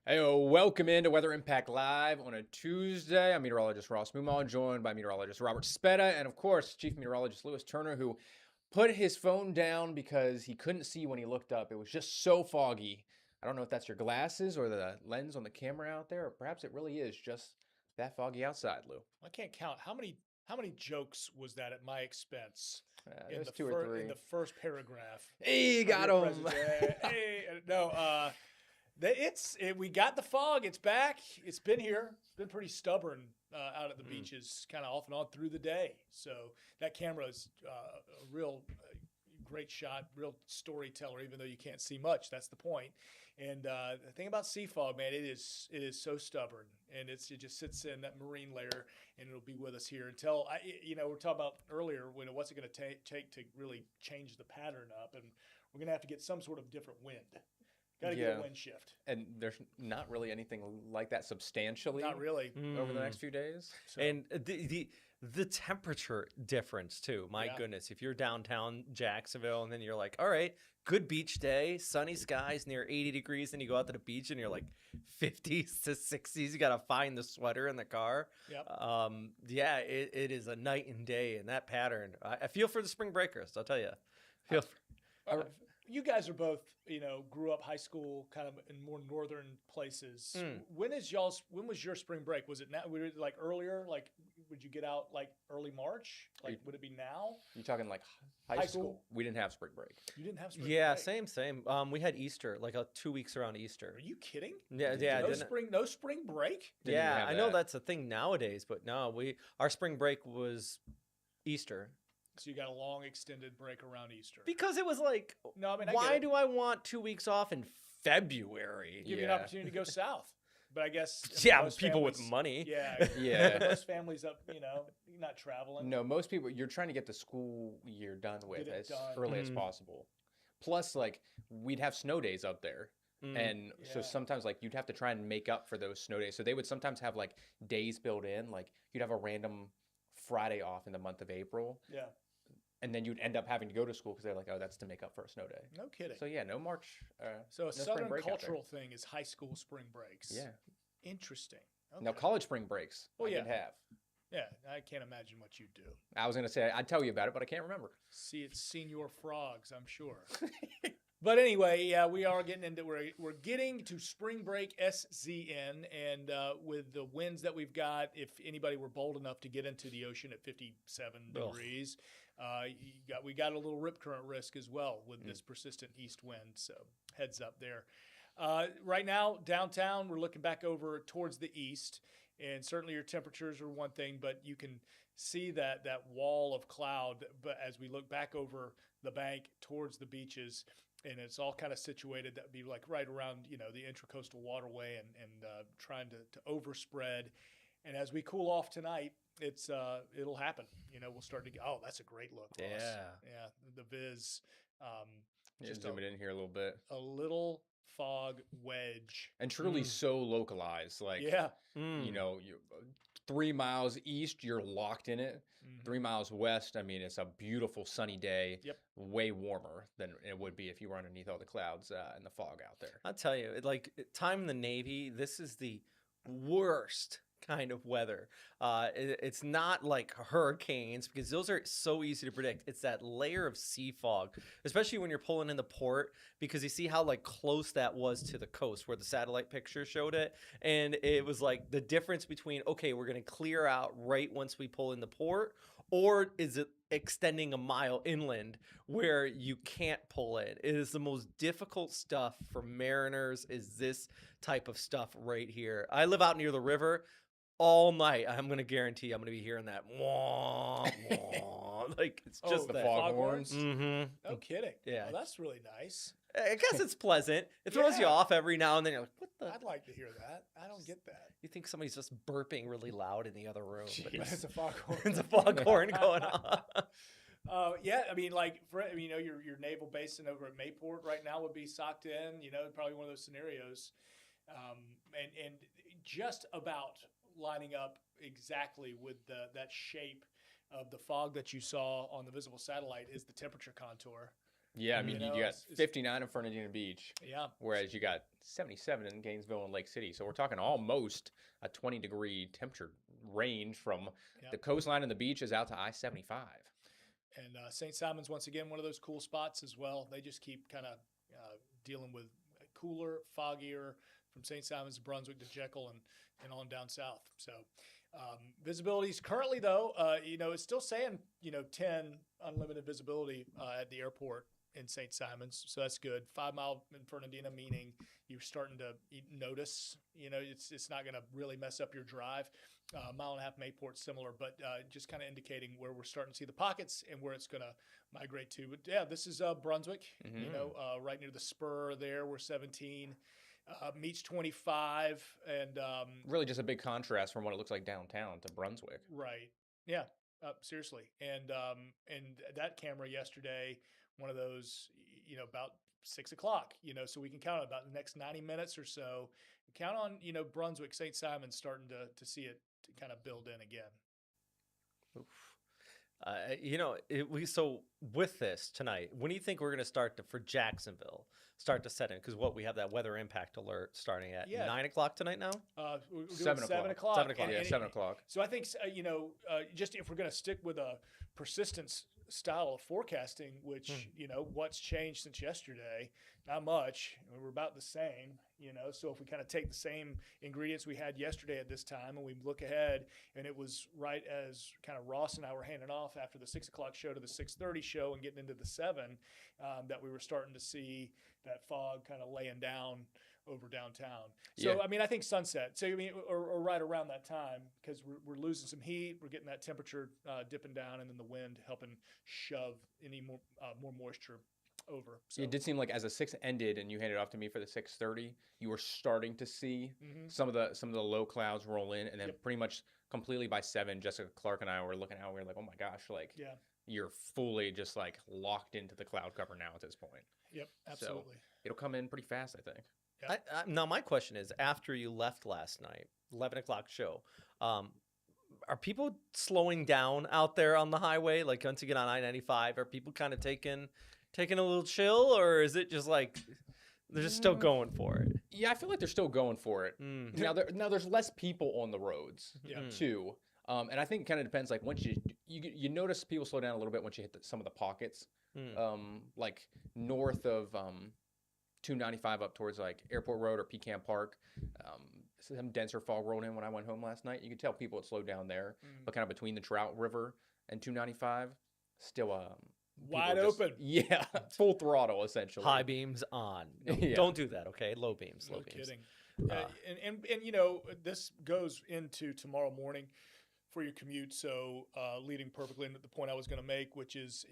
Hey, welcome into Weather Impact Live on a Tuesday. I'm meteorologist Ross Mumal, joined by meteorologist Robert Speta, and of course, Chief Meteorologist Lewis Turner, who put his phone down because he couldn't see when he looked up. It was just so foggy. I don't know if that's your glasses or the lens on the camera out there, or perhaps it really is just that foggy outside, Lou. I can't count how many jokes was that at my expense in There's the two or three. in the first paragraph Hey, of got your him. presentation. Hey, no, we got the fog. It's back. It's been here. It's been pretty stubborn out at the beaches, kind of off and on through the day. So that camera is a real great shot, real storyteller. Even though you can't see much, that's the point. And the thing about sea fog, man, it is so stubborn, and it just sits in that marine layer, and it'll be with us here until we're talking about earlier what's it going to take to really change the pattern up, and we're going to have to get some sort of different wind. Got to get a wind shift. And there's not really anything like that substantially. Not really. Over the next few days. So. And the temperature difference too. My goodness, if you're downtown Jacksonville and then you're like, all right, good beach day, sunny skies near 80 degrees, and you go out to the beach and you're like 50s to 60s. You got to find the sweater in the car. Yep. It is a night and day in that pattern. I feel for the spring breakers, I'll tell you. You guys are both, grew up high school kind of in more northern places. When was your spring break? Was it now? Were it like earlier? Like, would you get out like early March? Like, would it be now? You talking like high school? We didn't have spring break. You didn't have spring break? Yeah, same. We had Easter, like 2 weeks around Easter. Are you kidding? Yeah. No spring break? Yeah, I know that's a thing nowadays, but no, our spring break was Easter. So you got a long extended break around Easter. Because it was like, why do I want 2 weeks off in February? Give you an opportunity to go south. But I guess people with money. Yeah. Most families up, not traveling. No, most people, you're trying to get the school year done with as early as possible. Plus, like, we'd have snow days up there. And so sometimes, like, you'd have to try and make up for those snow days. So they would sometimes have, like, days built in. Like, you'd have a random Friday off in the month of April. Yeah. And then you'd end up having to go to school because they're like, oh, that's to make up for a snow day. No kidding. So, yeah, no March. So a southern cultural thing is high school spring breaks. Yeah. Interesting. Okay. Now, college spring breaks, I did have. Yeah, I can't imagine what you do. I was going to say, I'd tell you about it, but I can't remember. See, it's senior frogs, I'm sure. But anyway, yeah, we are getting into we're getting to spring break SZN, and with the winds that we've got, if anybody were bold enough to get into the ocean at 57 degrees, we got a little rip current risk as well with this persistent east wind. So heads up there. Right now, downtown, we're looking back over towards the east, and certainly your temperatures are one thing, but you can see that wall of cloud. But as we look back over the bank towards the beaches, and it's all kind of situated, that would be like right around, the intracoastal waterway and trying to overspread. And as we cool off tonight, it'll happen. We'll start to get, that's a great look, Ross. Yeah. The viz. Just zoom it in here a little bit. A little fog wedge. And truly so localized. Like, you 3 miles east, you're locked in it. 3 miles west, I mean, it's a beautiful sunny day. Yep. Way warmer than it would be if you were underneath all the clouds and the fog out there. I'll tell you, like, time in the Navy, this is the worst kind of weather. It's not like hurricanes, because those are so easy to predict. It's that layer of sea fog, especially when you're pulling into port, because you see how like close that was to the coast where the satellite picture showed it. And it was like the difference between, okay, we're going to clear out right once we pull into port, or is it extending a mile inland where you can't pull in? It is the most difficult stuff for mariners, is this type of stuff right here. I live out near the river. All night, I'm going to guarantee I'm going to be hearing that wah, wah. Like, it's just the foghorns. No kidding. Yeah. Well, that's really nice. I guess it's pleasant. It throws you off every now and then. You're like, what the? I'd like to hear that. I don't get that. You think somebody's just burping really loud in the other room. But it's a foghorn. It's a foghorn going on. Yeah, I mean, like, your naval basin over at Mayport right now would be socked in, probably one of those scenarios. And just about lining up exactly with that shape of the fog that you saw on the visible satellite is the temperature contour. Yeah, I Mhm. mean, You you know, got it's 59 in Fernandina Beach, yeah, whereas you got 77 in Gainesville and Lake City. So we're talking almost a 20-degree temperature range from yeah. the coastline and the beaches out to I-75. And St. Simon's, once again, one of those cool spots as well. They just keep kind of dealing with cooler, foggier from St. Simon's to Brunswick to Jekyll and on down south. So visibility is currently, though, it's still saying, 10 unlimited visibility at the airport in St. Simon's. So that's good. 5 Mile in Fernandina, meaning you're starting to notice, it's not going to really mess up your drive. Mile and a half Mayport, similar, but just kind of indicating where we're starting to see the pockets and where it's going to migrate to. But yeah, this is Brunswick, right near the spur there. We're 17, meets 25, and Really just a big contrast from what it looks like downtown to Brunswick. right, yeah, seriously. And that camera yesterday, one of those, about 6 o'clock, so we can count on about the next 90 minutes or so. Count on, Brunswick, St. Simon's starting to see it to kind of build in again. Oof. So with this tonight, when do you think we're going to start for Jacksonville start to set in? Because we have that weather impact alert starting at 9 o'clock tonight now. We're doing 7 o'clock. 7 o'clock. 7 o'clock. Yeah, 7 o'clock. So I think, just if we're going to stick with a persistence style of forecasting, which, what's changed since yesterday? Not much. We're about the same, So if we kind of take the same ingredients we had yesterday at this time and we look ahead, and it was right as kind of Ross and I were handing off after the 6 o'clock show to the 6:30 show and getting into the 7, that we were starting to see that fog kind of laying down over downtown. So, Yeah. I mean, I think sunset. So, I mean, or right around that time, because we're losing some heat, we're getting that temperature dipping down, and then the wind helping shove any more moisture over. So, It did seem like as the 6 ended and you handed it off to me for the 6:30, you were starting to see some of the low clouds roll in, and then pretty much completely by 7, Jessica Clark and I were looking out. We were like, oh my gosh, like yeah, you're fully just like locked into the cloud cover now at this point. yep, absolutely. So it'll come in pretty fast, I think. Now my question is: after you left last night, 11 o'clock show, are people slowing down out there on the highway? Like once you get on I-95, are people kind of taking a little chill, or is it just like they're just still going for it? Yeah, I feel like they're still going for it. Now there's less people on the roads too, and I think it kind of depends. Like once you notice people slow down a little bit once you hit some of the pockets, like north of 295 up towards like Airport Road or Pecan Park. Some denser fog rolled in when I went home last night. You could tell people had slowed down there, but kind of between the Trout River and 295, still Wide open. Yeah, full throttle essentially. High beams on. No, Yeah. Don't do that, okay? Low beams. Low No beams. kidding. And this goes into tomorrow morning for your commute. So leading perfectly into the point I was going to make, which is,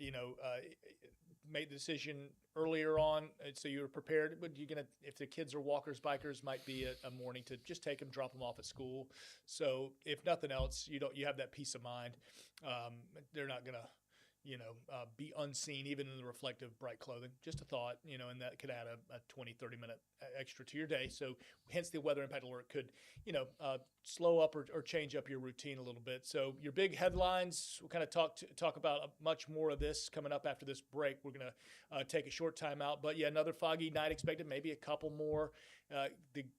made the decision earlier on, so you were prepared. But you're gonna, if the kids are walkers, bikers, might be a morning to just take them, drop them off at school. So if nothing else, you have that peace of mind. They're not gonna, be unseen even in the reflective bright clothing. Just a thought, and that could add a 20, 30 minute extra to your day. So hence the weather impact alert could, slow up or change up your routine a little bit. So your big headlines, we'll kind of talk about much more of this coming up after this break. We're going to take a short time out, but yeah, another foggy night expected, maybe a couple more.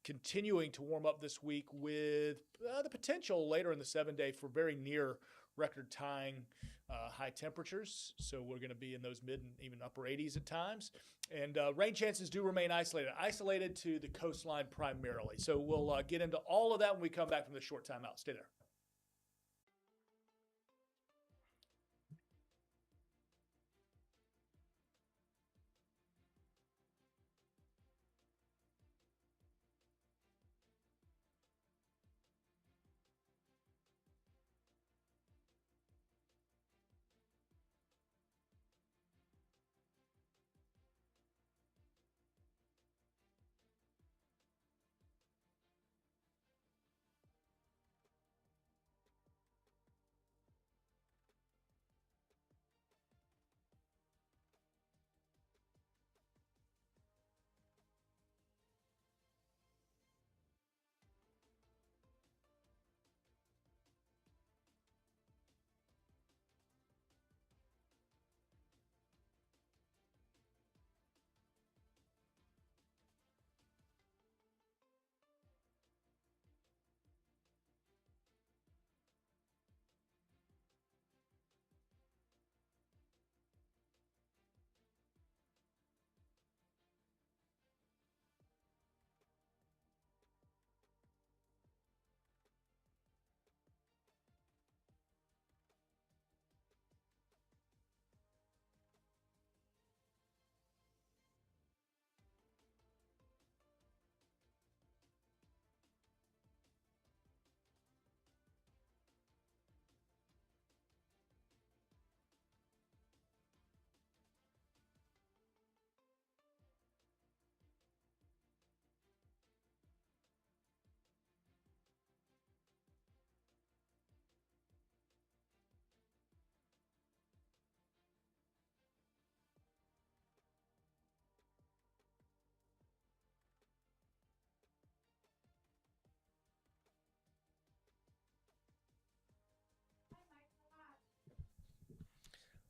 Continuing to warm up this week with the potential later in the 7-day for very near record tying high temperatures. So we're going to be in those mid and even upper 80s at times. And rain chances do remain isolated to the coastline primarily. So we'll get into all of that when we come back from the short time out. Stay there.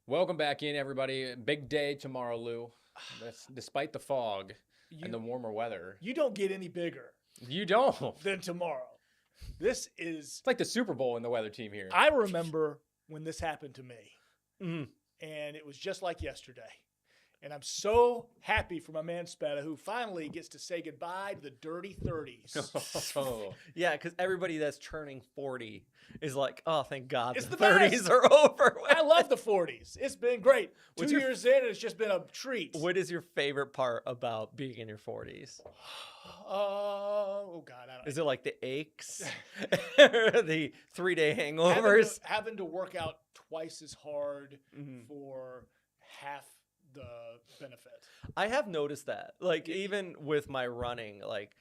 Welcome back in, everybody. Big day tomorrow, Lou. Despite the fog and the warmer weather. You don't get any bigger You don't. than tomorrow. This is. It's like the Super Bowl in the weather team here. I remember when this happened to me, Mm. and it was just like yesterday. And I'm so happy for my man Spetta, who finally gets to say goodbye to the dirty 30s. Oh. Yeah, because everybody that's turning 40 is like, oh, thank God, It's the the 30s best. are over. I love the 40s. It's been great. What's 2 your- years in, it's just been a treat. What is your favorite part about being in your 40s? Oh God, I don't. Is it like the aches, the 3-day hangovers? Having to work out twice as hard Mhm. for half the benefit. I have noticed that. Like, even with my running, like,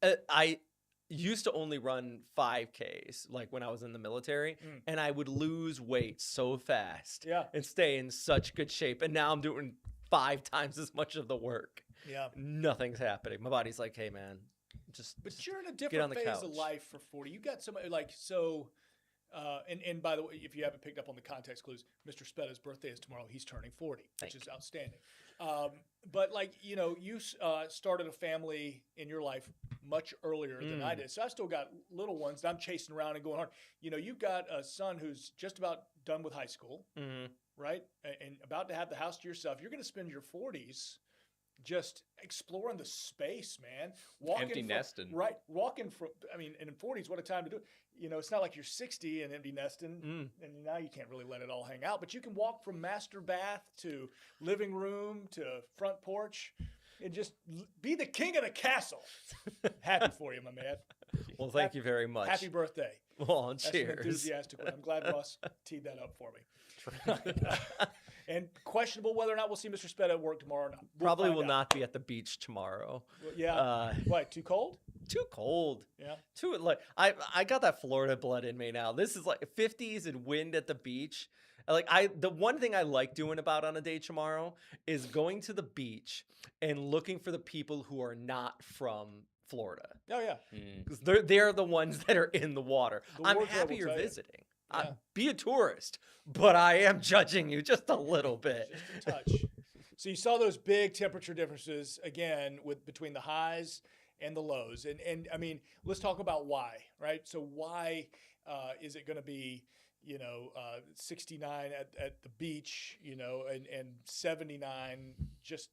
I used to only run 5Ks, like when I was in the military, and I would lose weight so fast Yeah, and stay in such good shape. And now I'm doing 5 times as much of the work. yeah. Nothing's happening. My body's like, hey, man, just. But you're in a on different the phase couch. of life for 40. You got somebody like so. And by the way, if you haven't picked up on the context clues, Mr. Spetta's birthday is tomorrow. He's turning 40, which is outstanding. But like you started a family in your life much earlier than I did, so I still got little ones that I'm chasing around and going hard. You've got a son who's just about done with high school, right, and about to have the house to yourself. You're going to spend your 40s just exploring the space, man. Empty nesting. Right. Walking from, and in 40s, what a time to do it. It's not like you're 60 and empty nesting, and now you can't really let it all hang out. But you can walk from master bath to living room to front porch and just be the king of the castle. Happy for you, my man. Well, thank you very much. Happy birthday. Well, That's an cheers. enthusiastic one. I'm glad Ross teed that up for me. And questionable whether or not we'll see Mr. Spetta at work tomorrow or not. We'll Probably find will out. not be at the beach tomorrow. Yeah. What, too cold? Too cold. Yeah. Too like I got that Florida blood in me now. This is like 50s and wind at the beach. The one thing I like doing about on a day tomorrow is going to the beach and looking for the people who are not from Florida. Oh, yeah. Because they're the ones that are in the water. The I'm wardrobe happy will you're tell you. visiting. Yeah. Be a tourist, but I am judging you just a little bit. Just a touch. So you saw those big temperature differences again between the highs and the lows. And I mean, let's talk about why, right? So why is it going to be, 69 at the beach, and 79 just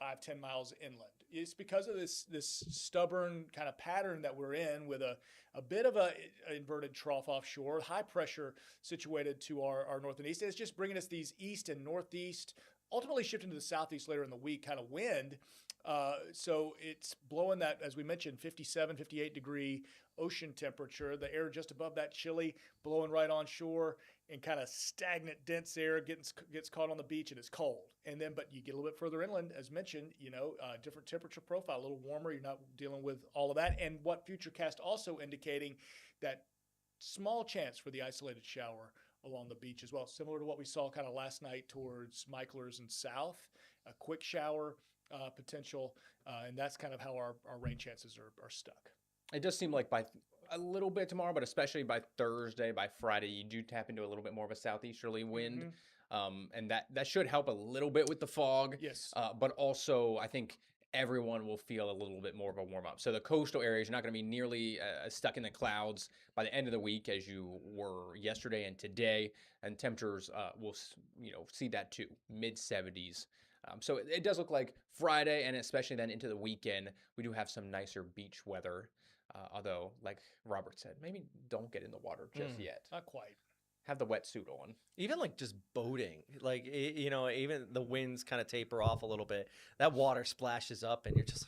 5-10 miles inland? It's because of this stubborn kind of pattern that we're in with a bit of a inverted trough offshore, high pressure situated to our north and east. And it's just bringing us these east and northeast, ultimately shifting to the southeast later in the week kind of wind. So it's blowing that, as we mentioned, 57, 58 degree ocean temperature, the air just above that chilly, blowing right on shore, and kind of stagnant, dense air gets caught on the beach and it's cold. But you get a little bit further inland, as mentioned, different temperature profile, a little warmer. You're not dealing with all of that. And what Futurecast also indicating that small chance for the isolated shower along the beach as well, similar to what we saw kind of last night towards Michaelers and south, a quick shower potential, and that's kind of how our rain chances are stuck. It does seem like by a little bit tomorrow, but especially by Thursday, by Friday, you do tap into a little bit more of a southeasterly wind. And that should help a little bit with the fog. Yes. But also, I think everyone will feel a little bit more of a warm up. So the coastal areas, you're not going to be nearly stuck in the clouds by the end of the week as you were yesterday and today. And temperatures will see that too, mid 70s. So it does look like Friday, and especially then into the weekend, we do have some nicer beach weather. Although, like Robert said, maybe don't get in the water just yet. Not quite. Have the wetsuit on. Even like just boating, like, even the winds kind of taper off a little bit. That water splashes up and you're just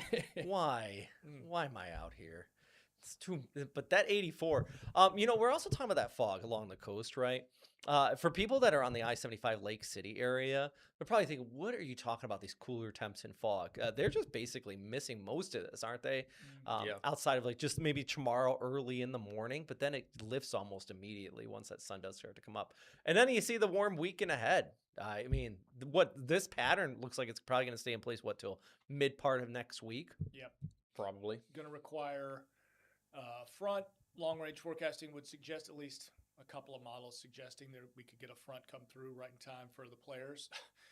like, why? Why am I out here? It's too, but that 84, we're also talking about that fog along the coast, right? For people that are on the I-75 Lake City area, they're probably thinking, what are you talking about, these cooler temps and fog? They're just basically missing most of this, aren't they? Outside of like just maybe tomorrow early in the morning, but then it lifts almost immediately once that sun does start to come up. And then you see the warm weekend ahead. I mean, what this pattern looks like, it's probably going to stay in place, till mid part of next week? Yep. Probably. Going to require front long range forecasting would suggest at least a couple of models suggesting that we could get a front come through right in time for the players,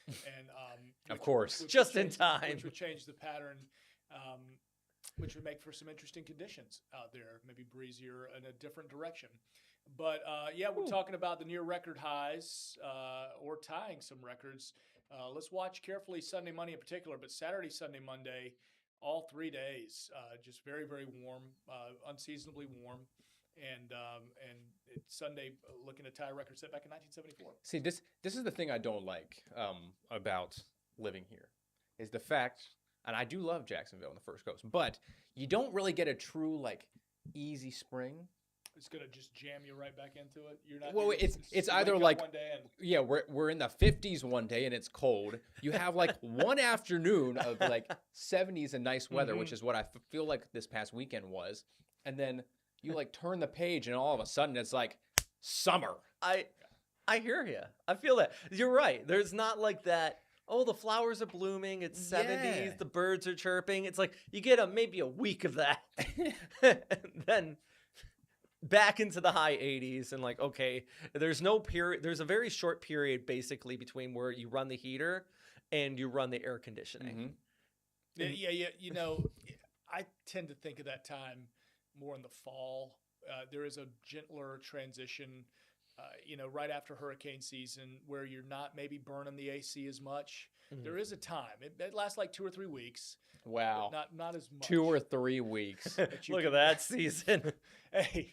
and Of course. which would Just in change time. which would change the pattern, which would make for some interesting conditions out there, maybe breezier in a different direction. But yeah, we're talking about the near record highs or tying some records. Let's watch carefully Sunday, Monday in particular, but Saturday, Sunday, Monday, all 3 days, just very, very warm, unseasonably warm. And it's Sunday looking to tie a record set back in 1974. See, this is the thing I don't like about living here, is the fact, and I do love Jacksonville on the First Coast, but you don't really get a true like easy spring. It's gonna just jam you right back into it. You're not. Well, you're- it's you either wake up like one day and yeah, we're in the 50s one day and it's cold. You have like one afternoon of like 70s and nice weather, which is what I feel like this past weekend was, and then you like turn the page and all of a sudden it's like summer. I hear you. I feel that. You're right. There's not like that. Oh, the flowers are blooming. It's 70s. Yeah. The birds are chirping. It's like you get maybe a week of that, and then back into the high 80s. And like, okay, there's no period. There's a very short period basically between where you run the heater and you run the air conditioning. yeah. You know, I tend to think of that time more in the fall. There is a gentler transition. You know, right after hurricane season, where you're not maybe burning the AC as much. There is a time. It lasts like 2 or 3 weeks. Wow. Not as much. 2 or 3 weeks. you Look can- at that season. Hey,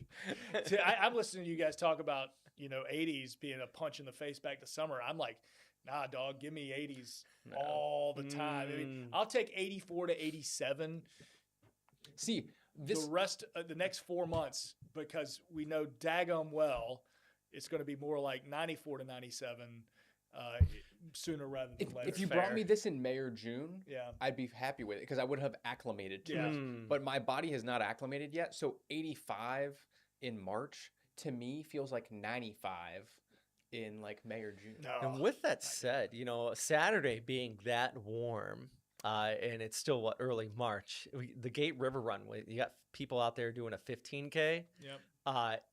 I'm listening to you guys talk about 80s being a punch in the face back to summer. I'm like, nah, dog, give me 80s all the time. I mean, I'll take 84 to 87. See, this The rest of the next 4 months, because we know daggum well it's going to be more like 94 to 97 sooner rather than later. if you Fair. brought me this in May or June, Yeah. I'd be happy with it because I would have acclimated to Yeah. it. But my body has not acclimated yet. So 85 in March to me feels like 95 in like May or June. No. And with that said, Saturday being that warm, and it's still early March, the Gate River Run, you got people out there doing a 15K. Yep.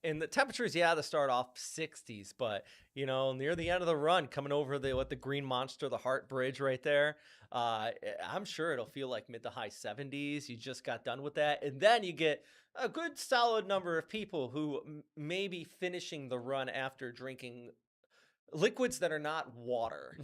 And the temperatures, they start off 60s, but near the end of the run, coming over the Green Monster, the Heart Bridge right there, I'm sure it'll feel like mid to high 70s. You just got done with that, and then you get a good solid number of people who may be finishing the run after drinking liquids that are not water.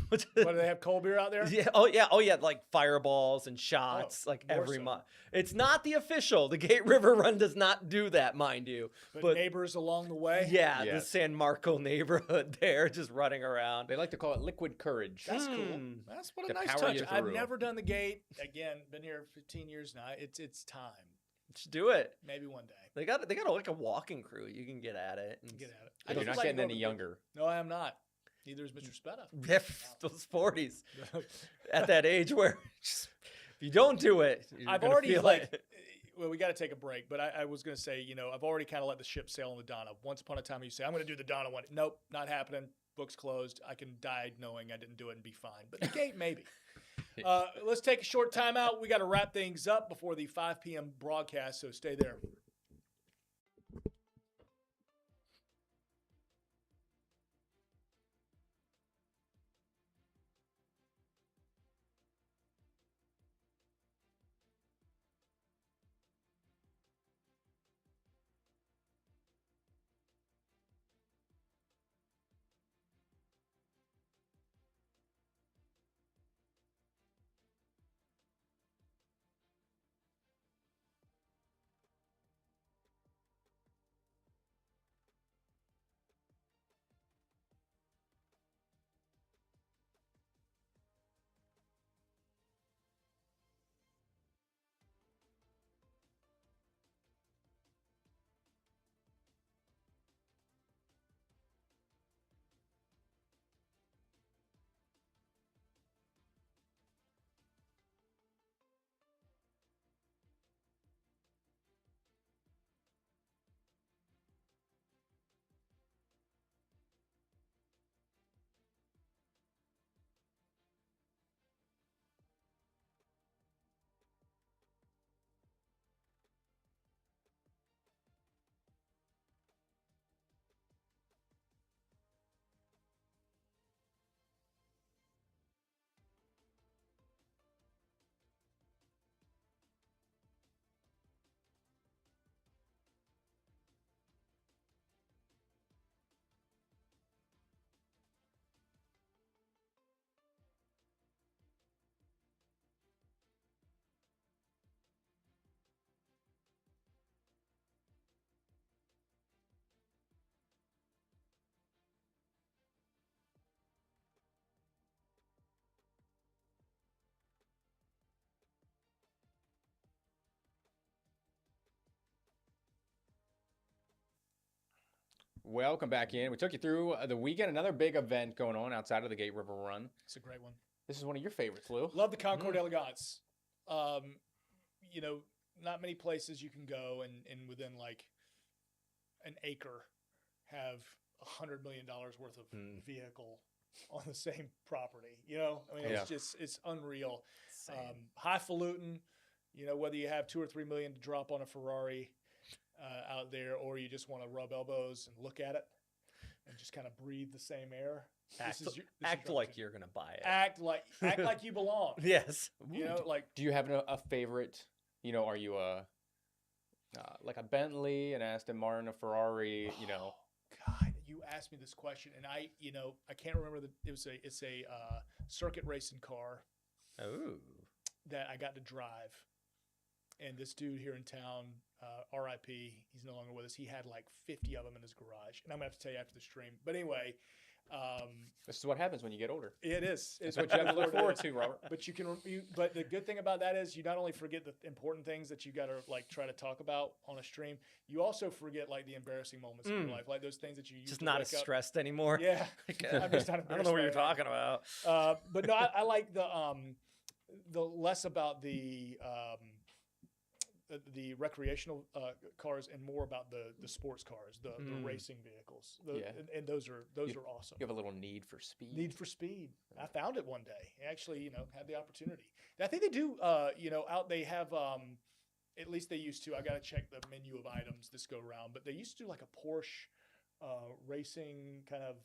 What, do they have cold beer out there? Yeah. Oh yeah. Like fireballs and shots, like more every so. month. It's not the official. The Gate River Run does not do that, mind you. But neighbors along the way? Yeah, the Yes. San Marco neighborhood there, just running around. They like to call it liquid courage. That's cool. That's what a To nice power touch. you I've through. never done the Gate. Again, been here 15 years now. It's time. Just do it. Maybe one day. They got like a walking crew. You can get at it. And Get at it. You're just not like getting going any to- younger. No, I am not. Neither is Mr. Spetta. those 40s at that age where if you don't do it, you're I've gonna already feel like. it. Well, we got to take a break, but I was going to say, I've already kind of let the ship sail on the Donna. Once upon a time, you say, I'm going to do the Donna one. Nope, not happening. Book's closed. I can die knowing I didn't do it and be fine. But the Gate, maybe. Let's take a short time out. We got to wrap things up before the 5 p.m. broadcast, so stay there. Welcome back in. We took you through the weekend. Another big event going on outside of the Gate River Run. It's a great one. This is one of your favorites, Lou. Love the Concours d'Elegance. You know, not many places you can go and within like an acre have $100 million worth of vehicle on the same property. You know, I mean, it's unreal. Highfalutin, you know, whether you have 2 or 3 million to drop on a Ferrari out there, or you just want to rub elbows and look at it and just kind of breathe the same air. Act like you're gonna buy it. Act like you belong. Yes. You know, like. Do you have a favorite? You know, are you like a Bentley, an Aston Martin, a Ferrari? You know. God, you asked me this question, and I can't remember it's a circuit racing car. Oh. That I got to drive, and this dude here in town, R.I.P. He's no longer with us. He had like 50 of them in his garage, and I'm gonna have to tell you after the stream. But anyway, this is what happens when you get older. it is. It's what you have to look forward to, Robert. But but the good thing about that is you not only forget the important things that you got to like try to talk about on a stream, you also forget like the embarrassing moments in your life, like those things that you used Just to not wake as up. stressed anymore. Yeah, I'm just not I don't know what you're talking about. But no, I like the less about the recreational cars and more about the sports cars, the racing vehicles. And those are awesome. You have a little need for speed. Need for speed. I found it one day. I actually, had the opportunity. I think they do, they have, at least they used to, I got to check the menu of items this go round, but they used to do like a Porsche racing kind of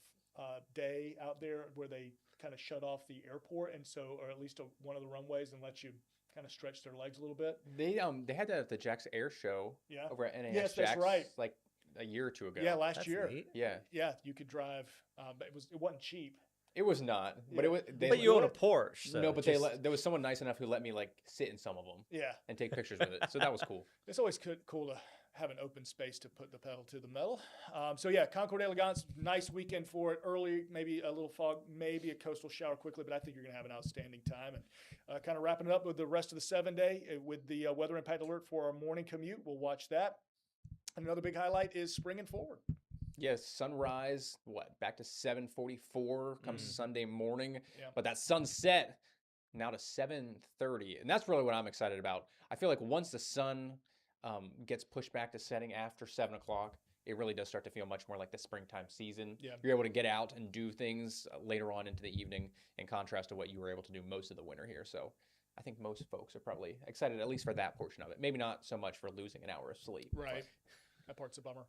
day out there where they kind of shut off the airport, and so, or at least one of the runways, and let you kind of stretch their legs a little bit. They had that at the Jack's Air Show over at NAS Yes, Jack's, that's right. like a year or two ago. Yeah, last That's year. neat. Yeah. Yeah, you could drive, but it wasn't cheap. It was not, but Yeah. it was. But you own a Porsche. So no, but just, there was someone nice enough who let me like sit in some of them Yeah, and take pictures with it, so that was cool. it's always cool to have an open space to put the pedal to the metal. So yeah, Concours d'Elegance, nice weekend for it. Early, maybe a little fog, maybe a coastal shower quickly, but I think you're going to have an outstanding time. And kind of wrapping it up with the rest of the 7-day with the weather impact alert for our morning commute. We'll watch that. And another big highlight is springing forward. Yes, sunrise. Back to 7:44 comes Sunday morning, Yeah. but that sunset now to 7:30, and that's really what I'm excited about. I feel like once the sun gets pushed back to setting after 7 o'clock, it really does start to feel much more like the springtime season. Yeah. You're able to get out and do things later on into the evening, in contrast to what you were able to do most of the winter here. So I think most folks are probably excited, at least for that portion of it. Maybe not so much for losing an hour of sleep. Right. That part's a bummer.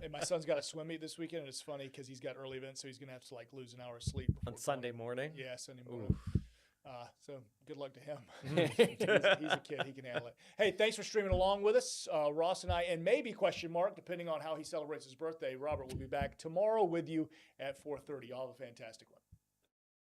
And my son's got a swim meet this weekend, and it's funny because he's got early events, so he's going to have to like lose an hour of sleep before on Sunday morning. Yeah, Sunday morning. So good luck to him. he's a kid. He can handle it. Hey, thanks for streaming along with us. Ross and I, and maybe question mark, depending on how he celebrates his birthday, Robert will be back tomorrow with you at 4:30. Y'all have a fantastic one.